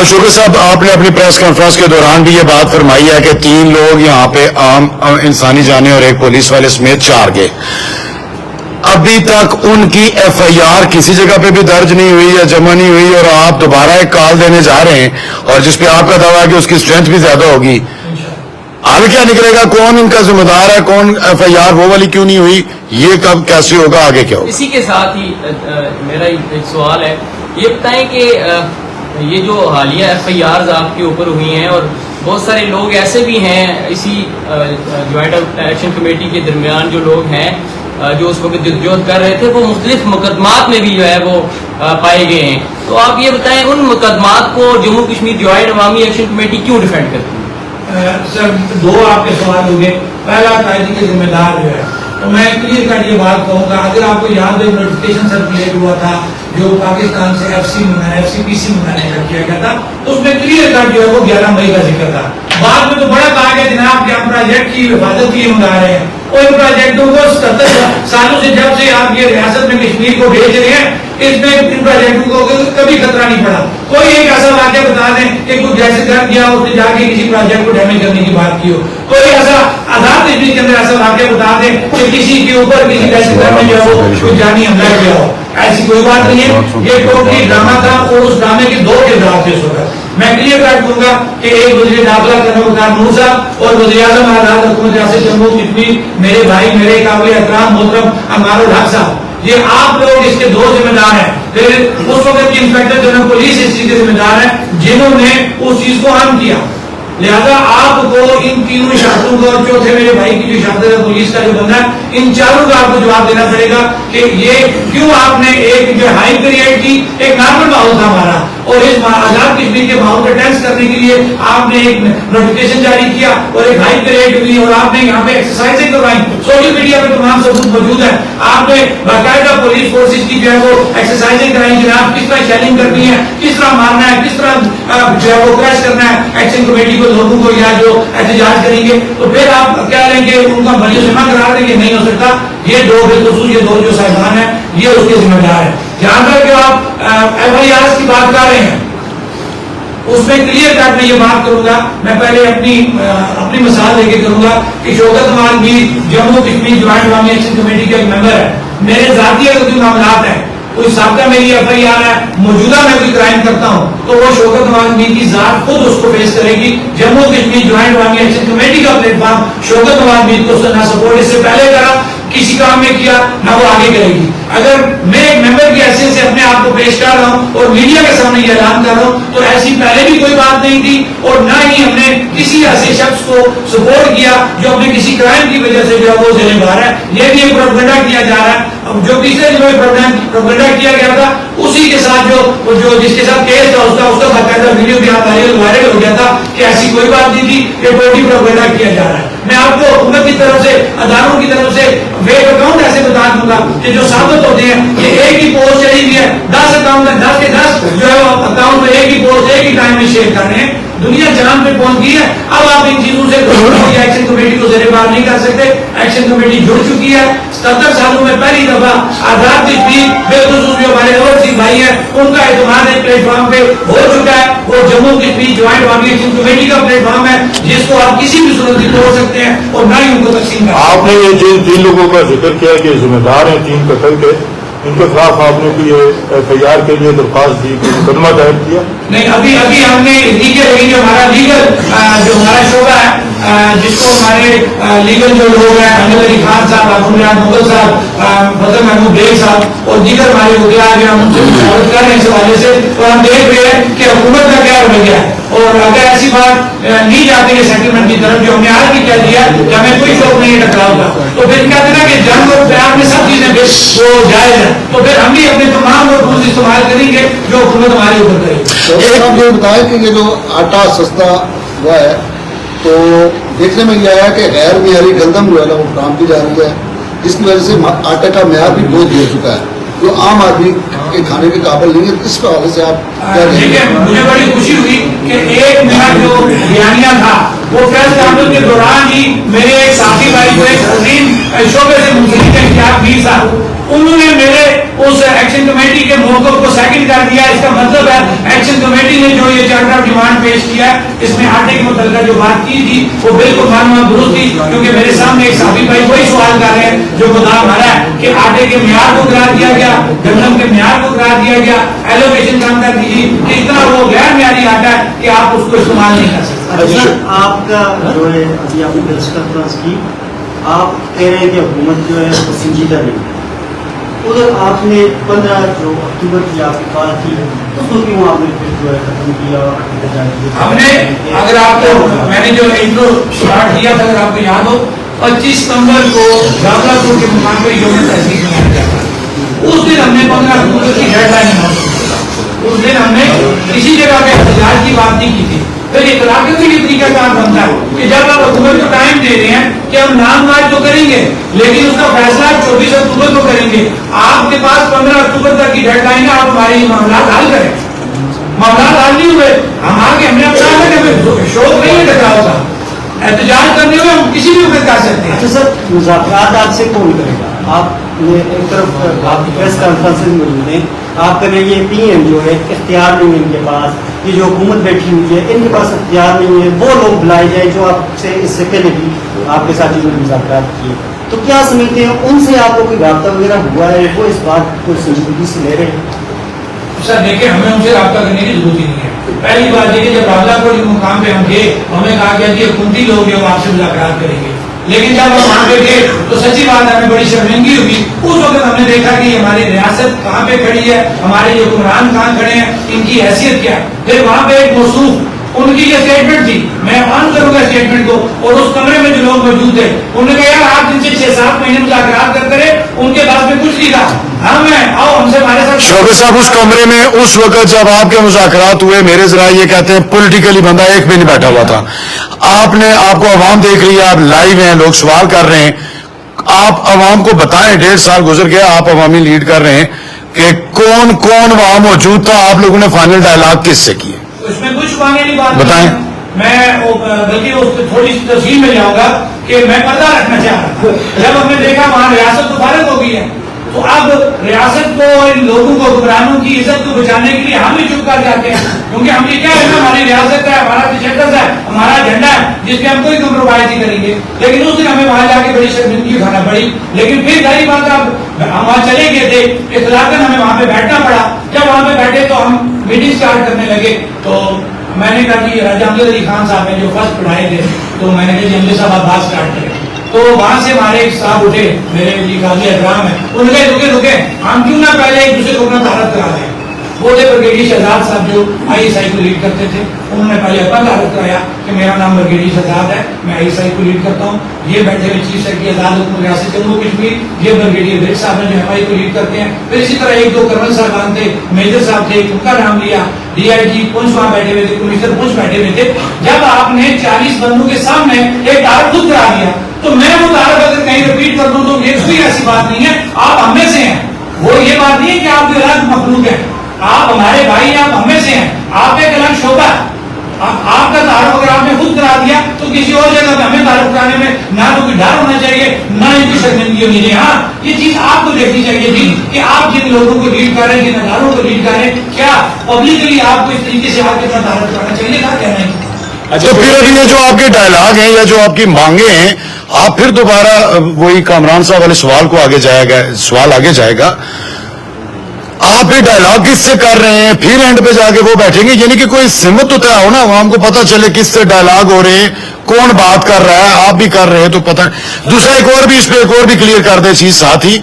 شوکت صاحب، آپ نے اپنی پریس کانفرنس کے دوران بھی یہ بات فرمائی ہے کہ 3 لوگ یہاں پہ عام انسانی جانیں اور ایک پولیس والے سمیت 4 گئے. ابھی تک ان کی ایف آئی آر کسی جگہ پہ بھی درج نہیں ہوئی یا جمع نہیں ہوئی، اور آپ دوبارہ ایک کال دینے جا رہے ہیں اور جس پہ آپ کا دعویٰ ہے کہ اس کی اسٹرینتھ بھی زیادہ ہوگی. آگے کیا نکلے گا؟ کون ان کا ذمہ دار ہے؟ کون ایف آئی آر وہ والی کیوں نہیں ہوئی؟ یہ کب کیسے ہوگا؟ آگے کیا ہوگا؟ اسی کے ساتھ ہی میرا ایک سوال ہے، یہ بتائیں کہ یہ جو حالیہ ایف آئی آرز آپ کے اوپر ہوئی ہیں اور بہت سارے لوگ ایسے بھی ہیں اسی جوائنٹ ایکشن کمیٹی کے درمیان جو لوگ ہیں جو اس وقت جدوجہد کر رہے تھے، وہ مختلف مقدمات میں بھی جو ہے وہ پائے گئے ہیں. تو آپ یہ بتائیں ان مقدمات کو جموں کشمیر جوائنٹ عوامی ایکشن کمیٹی کیوں ڈیفینڈ کرتی ہے؟ سر 2 آپ کے سوال ہو گئے. پہلا قائدی کے ذمہ دار جو ہے، تو میں کلیئر کٹ یہ بات کہوں گا، اگر آپ کو یاد ہو نوٹیفکیشن سرکولیٹ ہوا تھا جو پاکستان سے ایف سی پی سی منانے کا کیا گیا تھا، اس میں کلیئر کٹ جو ہے وہ 11 مئی کا ذکر تھا. بعد میں تو بڑا کہا گیا جناب کہ ہم پروجیکٹ کی حفاظت کے لیے منگا رہے ہیں، اور ان پروجیکٹوں کو 77 سالوں سے جب سے آپ یہ ریاست میں کشمیر کو بھیج رہے ہیں، اس میں ان پروجیکٹوں کو کبھی خطرہ نہیں پڑا. کوئی ایک ایسا واقعہ بتا دیں کہ کوئی جیسے گھر گیا اس نے جا کے کسی پروجیکٹ کو ڈیمیج کرنے کی بات کی ہو. کوئی ایسا آزاد کشمیر کے اندر ایسا واقعہ بتا دیں کہ کسی کے اوپر کسی جیسے گھر میں جو ہے وہ جانی حملہ کیا ہو. ایسی کوئی بات نہیں ہے. یہ ٹوٹلی ڈرامہ تھا اور اس ڈرامے کے 2 کردار تھے اس وقت. میں کلیئر کٹ دوں گا کہ ایک وزیر داخلہ کرنا مختار نور صاحب اور وزیر اعظم آزاد حکومت ریاست جموں کشمیر میرے بھائی میرے قابل احترام محترم انوار الحق صاحب، یہ آپ لوگ اس کے 2 ذمہ دار ہیں. پھر اس وقت کے انسپیکٹر جنرل پولیس اس چیز کے ذمہ دار ہیں جنہوں نے اس چیز کو عام کیا. لہذا آپ کو ان 3 اشارتوں کو اور چوتھے میرے بھائی کی جو اشارت ہے پولیس کا جو بندہ ہے، ان 4 کا آپ کو جواب دینا پڑے گا کہ یہ کیوں آپ نے ایک جو ہائی کریٹ کی ایک نارمل ماحول تھا ہمارا، اور اس آزاد کشمیر کے ماحول کو ٹینس کرنے کے لیے آپ نے ایک نوٹیفکیشن جاری کیا اور ایک ہائی کریٹ ہوئی اور آپ نے یہاں پہ ایکسرسائزیں کروائی. سوشل میڈیا پہ تمام ثبوت موجود ہے. آپ نے باقاعدہ پولیس فورسز کی جو ہے وہ ایکسرسائزیں کرائی جناب، کس طرح شیلنگ کرنی ہے، کس طرح مارنا ہے، کس طرح جو ہے وہ کریش کرنا ہے ایکشن کمیٹی کو، لوگوں کو یا جو احتجاج کریں گے. تو پھر آپ کیا لیں گے ان کا بڑی ذمہ قرار دیں گے؟ نہیں ہو سکتا. یہ 2 بالخصوص یہ 2 جو صاحبان ہیں یہ اس کے ذمہ دار ہیں. جہاں تک آپ FIR کی بات کر رہے ہیں اس میں کلیئر کٹ میں یہ بات کروں گا. میں پہلے اپنی مثال لے کے کروں گا کہ شوکت کمال میر جموں کشمیر جوائنٹ عوامی ایکشن کمیٹی کا ایک ممبر ہے. میرے ذاتی اگر کوئی معاملات ہیں, کوئی سابقہ میری FIR ہے, موجودہ میں کوئی کرائم کرتا ہوں, تو وہ شوکت کمال میر کی ذات خود اس کو فیس کرے گی. جموں کشمیر جوائنٹ عوامی ایکشن کمیٹی کا پلیٹ فارم شوکت کمال میر کو نہ سپورٹ اس سے پہلے کرا, کسی کام میں کیا, نہ وہ آگے کرے گی. اگر میں ایک ممبر کی حیثیت سے اپنے آپ کو پیش کر رہا ہوں اور میڈیا کے سامنے یہ اعلان کر رہا ہوں, تو ایسی پہلے بھی کوئی بات نہیں تھی, اور نہ ہی ہم نے کسی ایسے شخص کو سپورٹ کیا جو اپنے کسی کرائم کی وجہ سے جو ہے وہ ذیل بار ہے. یہ بھی ایک پروپیگنڈا کیا جا رہا ہے. جو پچھلے دنوں پروپیگنڈا کیا گیا تھا, اسی کے ساتھ جو جس کے ساتھ کیس تھا اس کا باقاعدہ ویڈیو بھی وائرل ہو گیا تھا کہ ایسی کوئی بات نہیں تھی, رپورٹی پروپیگنڈا کیا جا رہا ہے. میں آپ کو حکومت کی طرف سے, اداروں کی طرف سے فیک اکاؤنٹ ایسے بتا دوں گا کہ جو ثابت ہوتے ہیں کہ ایک ہی پوسٹ چلی ہوئی ہے, 10 اکاؤنٹ میں 10 کے 10 جو ہے وہ اکاؤنٹ میں ایک ہی پوسٹ ایک ہی ٹائم میں شیئر کر رہے ہیں. دنیا جہان پہ پہنچ گئی ہے. اب آپ ان چیزوں سے ایکشن کمیٹی کو زیر بار نہیں کر سکتے. ایکشن کمیٹی جڑ چکی ہے. 77 سالوں میں پہلی دفعہ آزاد تشدید بالخصوص جو ہمارے اوورسیز بھائی ہیں ان کا اعتماد ایک پلیٹ فارم پہ ہو چکا ہے. وہ جموں کشمیر جوائنٹ عوامی ایکشن کمیٹی کا پلیٹ فارم ہے جس کو آپ کسی بھی صورت میں توڑ سکتے ہیں اور نہ ہی ان کو تقسیم کر. آپ نے یہ جن 3 لوگوں کا ذکر کیا کہ ذمہ دار ہیں 3 قتل کے, ان کے خلاف آپ نے کوئی FIR کے لیے درخواست دی, کوئی مقدمہ دائر کیا؟ نہیں, ابھی ہم نے لیگل جو ہمارا لیگل جو ہمارا شعبہ ہے جس کو ہمارے لیگل جو لوگ ہیں احمد علی خان صاحب, ابو ریاض مغل صاحب, فضل محمود بیگ صاحب اور دیگر ہمارے وکلاء جو ہم ان سے مشاورت کر رہے ہیں اس حوالے سے, اور ہم دیکھ رہے ہیں کہ حکومت کا کیا رویہ ہے. اور اگر ایسی بات نہیں جاتی ہے سیٹلمنٹ کی طرف جو ہم نے آج بھی کہہ دیا کہ ہمیں کوئی شوق نہیں ہے ٹکراؤ کا, تو پھر کہتے ہیں کہ جنگ اور پیار میں سب چیزیں وہ جائز ہیں, تو پھر ہم بھی اپنے تمام ٹولز استعمال کریں گے جو حکومت ہمارے اوپر کرے گی. آپ یہ بتائیں کہ یہ جو آٹا سستا ہوا ہے تو دیکھنے میں یہ آیا کہ غیر معیاری گندم جو ہے نا وہ فراہم کی جا رہی ہے, جس کی وجہ سے آٹے کا معیار بھی بہت گر چکا ہے, جو عام آدمی کے کھانے کے قابل نہیں ہے. اس حوالے سے آپ کیا کہیں گے؟ مجھے بڑی خوشی ہوئی کہ ایک میرا جو بیانیہ تھا وہ فیض تعامل کے دوران ہی میرے ایک ساتھی بھائی کو ایک عظیم شعبے سے منسلک ہے اشتیاق میر صاحب, انہوں نے میرے اس ایکشن کمیٹی کے موقف کو سیکنڈ کر دیا. اس کا مطلب ہے ایکشن کمیٹی نے جو یہ چارٹر آف ڈیمانڈ پیش کیا ہے اس میں آٹے کے متعلقہ جو بات کی تھی وہ بالکل معلومات درست تھی, کیونکہ میرے سامنے ایک ساتھی بھائی وہی سوال کر رہے ہیں جو خدا ہمارا ہے کہ آٹے کے معیار کو قرار دیا گیا, گندم کے معیار کو قرار دیا گیا, ایلوکیشن کام کر دیجیے کہ اتنا وہ غیر معیاری آٹا ہے کہ آپ اس کو استعمال نہیں کر سکتے. آپ کا جو ہے ابھی آپ نے درخواست کی, آپ کہہ رہے ہیں کہ حکومت جو ہے وہ سنجیدہ نہیں ہے. ادھر آپ نے 15 جو اکتوبر کی آپ کی بات کی اس کو کیوں آپ نے پھر جو ہے ختم کیا؟ ہم نے, اگر آپ کو میں نے جو انٹرو اسٹارٹ کیا تھا اگر آپ کو یاد ہو, 25 ستمبر کو جاملہ پور کے مقام پہ یوم تحسین منایا گیا تھا. اس دن ہم نے 15 اکتوبر کی ڈیڈ لائن اناؤنس کی. اس دن ہم نے کسی جگہ کے احتجاج کی بات نہیں کی تھی. پھر اطلاق کا یہ طریقہ کار بنتا ہے کہ جب آپ حکومت کو ٹائم دے رہے ہیں کہ ہم نام مارچ تو کریں گے لیکن اس کا فیصلہ 24 اکتوبر کو کریں گے. آپ کے پاس 15 اکتوبر تک کی ڈیڈ لائن ہے, آپ ہمارے یہ معاملات حل کریں. معاملات حل نہیں ہوئے, ہم آگے ہم نے اپنا ہمیں شوق نہیں ہے ٹکراؤ کا, احتجاج کرنے ہوئے ہم کسی بھی وقت کر سکتے ہیں. اچھا سر, مذاکرات آپ سے کون کرے گا؟ آپ نے ایک طرف آپ کی پریس کانفرنس میں موجود ہیں, آپ کر رہے ہیں PM جو ہے اختیار نہیں ہے ان کے پاس, یہ جو حکومت بیٹھی ہوئی ہے ان کے پاس اختیار نہیں ہے, وہ لوگ بلائے جائیں جو آپ سے اس سے پہلے بھی آپ کے ساتھ جو مذاکرات کیے, تو کیا سمجھتے ہیں ان سے آپ کو کوئی رابطہ وغیرہ ہوا ہے, وہ اس بات کو سنجیدگی سے لے رہے ہیں؟ سر دیکھیں, ہمیں ان سے رابطہ کرنے کی ضرورت ہی نہیں ہے. پہلی بات یہ کہ جب رابطہ کو مقام پہ ہم گئے ہمیں کہا گیا کہ حکومتی لوگ جو آپ سے مذاکرات کریں گے, لیکن جب ہم وہاں پہ گئے تو سچی بات ہمیں بڑی شرمندگی ہوئی. اس وقت ہم نے دیکھا کہ ہماری ریاست کہاں پہ کھڑی ہے, ہمارے جو حکمران کہاں کھڑے ہیں, ان کی حیثیت کیا ہے. پھر وہاں پہ ایک موصوف ان کی یہ اسٹیٹمنٹ تھی, میں آن کروں گا اسٹیٹمنٹ کو, اور اس کمرے میں جو لوگ موجود تھے انہوں نے کہا یار آپ جن سے 6-7 مہینے مذاکرات کرتے رہے ان کے پاس میں کچھ نہیں تھا, ہم ہیں آؤ ہم سے ہمارے ساتھ. شوکت صاحب اس کمرے میں اس وقت جب آپ کے مذاکرات ہوئے, میرے ذرا یہ کہتے ہیں پولیٹیکلی بندہ ایک بھی نہیں بیٹھا ہوا تھا. آپ کو عوام دیکھ رہی ہے, آپ لائیو ہیں, لوگ سوال کر رہے ہیں, آپ عوام کو بتائیں 1.5 سال گزر گیا, آپ عوامی لیڈ کر رہے ہیں کہ کون کون وہاں موجود تھا, آپ لوگوں نے فائنل ڈائلاگ کس سے کیے؟ اس میں کچھ مانگے نہیں بات بتائیں. میں بلکہ تھوڑی سی تفصیل میں جاؤں گا کہ میں پردہ رکھنا چاہ رہا تھا. جب ہم نے دیکھا وہاں ریاست تو فارغ ہو گئی ہے, تو اب ریاست کو اور ان لوگوں کو حکمرانوں کی عزت کو بچانے کے لیے ہم بھی چپ کر جاتے ہیں، کیونکہ ہم یہ کیا ہے نا، ہماری ریاست ہے، ہمارا تشدد ہے، ہمارا جھنڈا ہے جس پہ ہم کوئی کمپرومائز نہیں کریں گے. لیکن اس دن ہمیں وہاں جا کے بڑی شرمندگی اٹھانا پڑی. لیکن پھر ظاہر بات اب ہم وہاں چلے گئے تھے، اطلاقاً ہمیں وہاں پہ بیٹھنا پڑا. جب وہاں پہ بیٹھے تو ہم میٹنگ اسٹارٹ کرنے لگے تو میں نے کہا کہ راجہ امجد علی خان صاحب نے جو فرسٹ پڑھائے تھے تو میں نے کہا جی امجد صاحب آپ بات اسٹارٹ کریں. تو وہاں سے ہمارے ایک صاحب اٹھے، میرے جی قاضی اکرام ہیں، انہوں نے رکے ہم کیوں نہ پہلے ایک دوسرے کو اپنا تعارف کرا دیں. وہ تھے برگیڈیئر شہزاد صاحب جو آئی ایس آئی کو لیڈ کرتے تھے، انہوں نے پہلے اپنا تعارف کرایا کہ میرا نام برگیڈیئر شہزاد ہے، میں آئی ایس آئی کو لیڈ کرتا ہوں. یہ بیٹھے ہوئے چیف سیکرٹری آزاد حکومت ریاست جموں کشمیر، یہ برگیڈیئر ویٹ صاحب ہیں جو ایم آئی کو لیڈ کرتے ہیں. پھر اسی طرح ایک دو کرنل صاحبان تھے، میجر صاحب تھے، ان کا نام لیا. ڈی آئی جی پونچھ وہاں بیٹھے ہوئے تھے، کمشنر پونچھ بیٹھے ہوئے تھے. جب آپ نے 40 بندوں کے سامنے ایک تعارف خود کرا دیا تو میں وہ تعارف اگر کہیں رپیٹ کر دوں تو یہ کوئی ایسی بات نہیں ہے، آپ ہم میں سے ہیں. وہ یہ بات نہیں ہے کہ آپ کوئی الگ مخلوق ہیں، آپ ہمارے بھائی ہیں، آپ ہم میں سے ہیں. آپ ایک الگ شعبہ ہے. آپ کا تعارف اگر آپ نے خود کرا دیا تو کسی اور جگہ پہ ہمیں تعارف کرانے میں نہ تو کوئی ڈر ہونا چاہیے، نہ ہی کوئی شرمندگی ہونی چاہیے. ہاں یہ چیز آپ کو دیکھنی چاہیے تھی کہ آپ جن لوگوں کو لیڈ کر رہے ہیں، جن اداروں کو لیڈ کر رہے ہیں، کیا پبلکلی آپ کو اس طریقے سے آپ کے ساتھ تعارف کرانا چاہیے تھا کیا نہیں؟ تو پھر ابھی یہ جو آپ کے ڈائلاگ ہیں یا جو آپ کی مانگیں ہیں، آپ پھر دوبارہ وہی کامران صاحب والے سوال کو آگے جائے گا، سوال آگے جائے گا. آپ یہ ڈائلاگ کس سے کر رہے ہیں، پھر اینڈ پہ جا کے وہ بیٹھیں گے، یعنی کہ کوئی سمت تو طے ہو نا، عوام کو پتہ چلے کس سے ڈائلاگ ہو رہے ہیں، کون بات کر رہا ہے. آپ بھی کر رہے ہیں تو پتہ. دوسرا ایک اور بھی اس پہ ایک اور بھی کلیئر کر دیں چیز ساتھ ہی،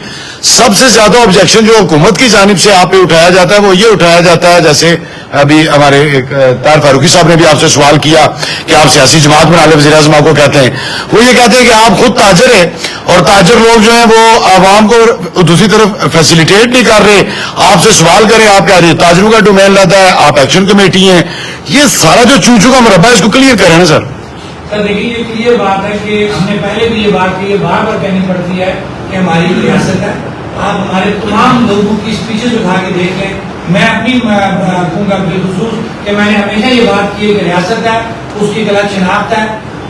سب سے زیادہ آبجیکشن جو حکومت کی جانب سے آپ پہ اٹھایا جاتا ہے وہ یہ اٹھایا جاتا ہے، جیسے ابھی ہمارے طاہر فاروقی صاحب نے بھی آپ سے سوال کیا کہ آپ سیاسی جماعت بنا لیں، وزیر اعظم آپ کو کہتے ہیں، وہ یہ کہتے ہیں کہ آپ خود تاجر ہیں اور تاجر لوگ جو ہیں وہ عوام کو دوسری طرف فیسیلیٹیٹ نہیں کر رہے. آپ سے سوال کریں آپ کہہ رہے ہیں تاجروں کا ڈومین رہتا ہے، آپ ایکشن کمیٹی ہیں. یہ سارا جو چوچو کا مربع ہے اس کو کلیئر کریں نا سر. سر دیکھیے یہ کلیئر بات ہے کہ ہم نے پہلے بھی یہ بات کی ہے، بار بار کہنی پڑتی ہے کہ ہماری ریاست ہے. آپ ہمارے تمام لوگوں کی اسپیچز اٹھا کے دیکھ لیں. میں اپنی کہوں گا بالخصوص کہ میں نے ہمیشہ یہ بات کی ہے کہ ریاست ہے، اس کی غلط شناخت ہے.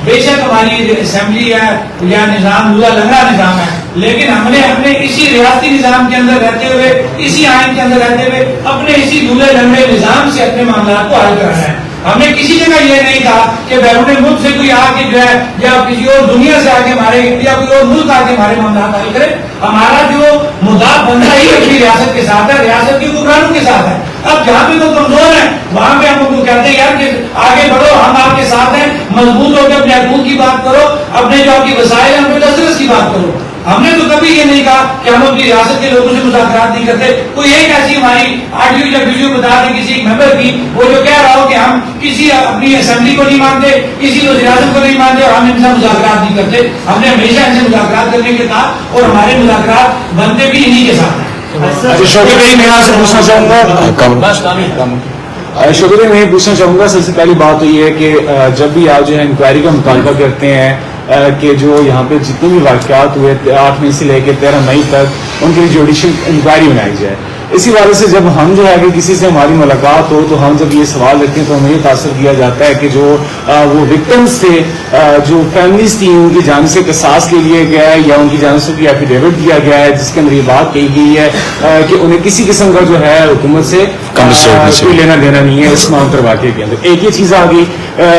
بے شک ہماری اسمبلی ہے یا نظام لولا لنگڑا نظام ہے، لیکن ہم نے اپنے اسی ریاستی نظام کے اندر رہتے ہوئے، اسی آئین کے اندر رہتے ہوئے اپنے اسی لولے لنگڑے نظام سے اپنے معاملات کو حل کرنا ہے. ہم نے کسی جگہ یہ نہیں کہا کہ بیرون ملک سے کوئی آ کے جو ہے یا کسی اور دنیا سے آ کے ہمارے یا کوئی اور ملک آ کے ہمارے معاملات حل کرے. ہمارا جو مدعا بندہ ہی اپنی ریاست کے ساتھ ہے، ریاست کے حکمرانوں کے ساتھ ہے. اب جہاں پہ تو کمزور ہے وہاں پہ ہم ان کو کہتے ہیں یار کہ آگے بڑھو، ہم آپ کے ساتھ ہیں، مضبوط ہو کے اپنے حقوق کی بات کرو، اپنے جو آپ کی وسائل ہیں ان پہ دسترس کی بات کرو. ہم نے تو کبھی یہ نہیں کہا کہ ہم اپنی ریاست کے لوگوں سے مذاکرات نہیں کرتے. کوئی ایک ایسی ہماری آڈیو یا ویڈیو بتا دیں کسی ایک ممبر کی، وہ جو کہہ رہا ہو کہ ہم کسی اپنی اسمبلی کو نہیں مانتے، کسی وزیر اعظم کو نہیں مانتے اور ہم ان سے مذاکرات نہیں کرتے. ہم نے ہمیشہ ان سے مذاکرات کرنے کے کہا اور ہمارے مذاکرات بنتے بھی انہی کے ساتھ ہیں. شوکت بھائی میں آپ سے پوچھنا چاہوں گا، شوکت بھائی میں یہ پوچھنا چاہوں گا، سب سے پہلی بات تو یہ ہے کہ جب بھی آپ جو ہے انکوائری کا مطالبہ کرتے ہیں کہ جو یہاں پہ جتنے بھی واقعات ہوئے 8 مئی سے لے کے 13 مئی تک ان کی جوڈیشل انکوائری بنائی جائے. اسی وجہ سے جب ہم جو ہے کہ کسی سے ہماری ملاقات ہو تو ہم جب یہ سوال رکھتے ہیں تو ہمیں یہ تاثر دیا جاتا ہے کہ جو وہ وکٹمس تھے، جو فیملیز تھیں، ان کی جانب سے قصاص کے لیے گیا ہے یا ان کی جانب سے کوئی ایفیڈیوٹ دیا گیا ہے جس کے اندر یہ بات کہی گئی ہے کہ انہیں کسی قسم کا جو ہے حکومت سے کوئی لینا دینا نہیں ہے اس معاملہ واقعے کے اندر. ایک یہ چیز آ گئی،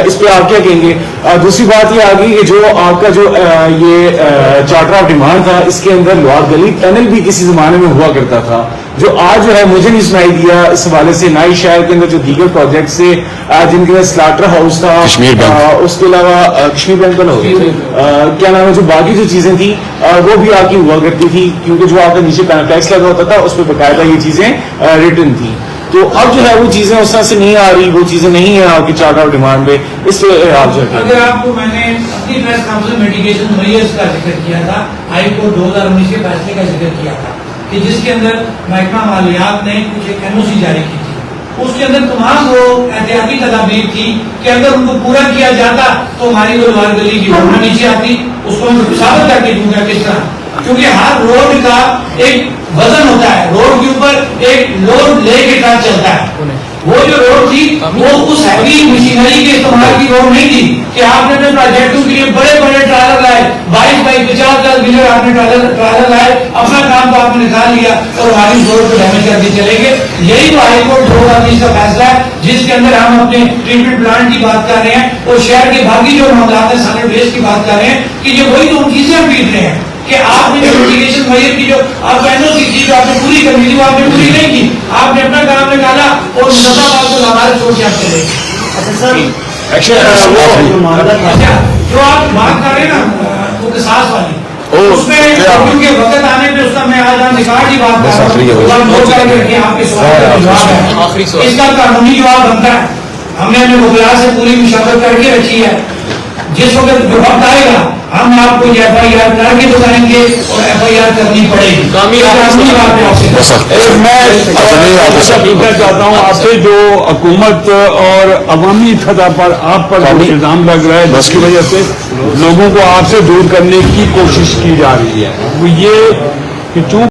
اس پہ آپ کیا کہیں گے؟ دوسری بات یہ آ گئی کہ جو آپ کا جو یہ چارٹر آف ڈیمانڈ تھا، اس کے اندر لوہار گلی ٹنل بھی کسی زمانے میں ہوا کرتا تھا، جو آج جو ہے مجھے نہیں سنائی دیا. اس حوالے سے نائی شہر کے اندر جو دیگر پروجیکٹ سے جن کے اندر سلاٹر ہاؤس تھا، اس کے علاوہ کشمیر بینک کا کیا نام ہے، جو باقی جو چیزیں تھیں وہ بھی آپ کی ہوا کرتی تھی، کیونکہ جو آپ کا نیچے ٹیکس لگا ہوتا تھا اس پہ باقاعدہ یہ چیزیں ریٹن تھیں. تو اب جو ہے وہ چیزیں اس طرح سے نہیں آ رہی، وہ چیزیں نہیں ہیں آپ کی چارٹر آف ڈیمانڈ میں. اس پہ آپ جو ہے اگر آپ کو میں نے اپنی پریس کانفرنس میڈیکیشن میئرز کا ذکر کیا تھا، ہائی کورٹ 2019 کے فیصلے کا ذکر کیا تھا کہ جس کے اندر محکمہ مالیات نے کچھ ایک این او سی جاری کی تھی. اس کے اندر تمام وہ احتیاطی تدابیر تھی کہ اگر ان کو پورا کیا جاتا تو ہماری وہ لوہار گلی کی روڈ نیچے آتی. اس کو میں ثابت کر کے دوں گا کس طرح، کیونکہ ہر روڈ کا ایک وزن ہوتا ہے، روڈ کے اوپر ایک لوڈ لے کے ٹرک چلتا ہے. وہ جو روڈ تھی وہ اس ہیوی مشینری کے استعمال کی روڈ نہیں تھی کہ آپ نے اپنے پروجیکٹوں کے لیے بڑے بڑے ٹرالر لائے, 22-50 ملین آپ نے ٹرالر لائے, اپنا کام تو آپ نے نکال لیا اور ہماری روڈ کو ڈیمیج کر کے چلے گئے. یہی تو ہائی کورٹ 2020 کا فیصلہ ہے جس کے اندر ہم اپنے ٹریٹمنٹ پلانٹ کی بات کر رہے ہیں اور شہر کے باقی جو معاملات ہیں سالٹ ویسٹ کی بات کر رہے ہیں کہ یہ وہی تو چیزیں ہم پیٹ رہے ہیں کہ آپ نے جو اپلیکیشن میئر کی جو آپ پہلوں کی چیز آپ نے پوری کرنی تھی وہ آپ نے پوری نہیں کی, آپ نے اپنا کام نکالا اور مصطفیٰ باد کو لامال چھوڑ کے آپ چلے. اچھا سر وہ معاملہ تھا جو آپ بات کر رہے ہیں نا وہ قصاص والی, اس میں کیونکہ وقت آنے پہ اس کا میں آج ریکارڈ کی بات کر رہا ہوں, آپ کے سوال کا جواب ہے اس کا قانونی جواب بنتا ہے. ہم نے اپنے وکلاء سے پوری مشاورت کر کے رکھی ہے, جس وقت جو وقت آئے گا ہم آپ کو ایف آئی آر کر کے بتائیں گے اور ایف آئی آر کرنی پڑے گی. میں پوچھنا چاہتا ہوں آپ سے, جو حکومت اور عوامی سطح پر آپ پر جو الزام لگ رہا ہے جس کی وجہ سے لوگوں کو آپ سے دور کرنے کی کوشش کی جا رہی ہے, وہ یہ کہ چونکہ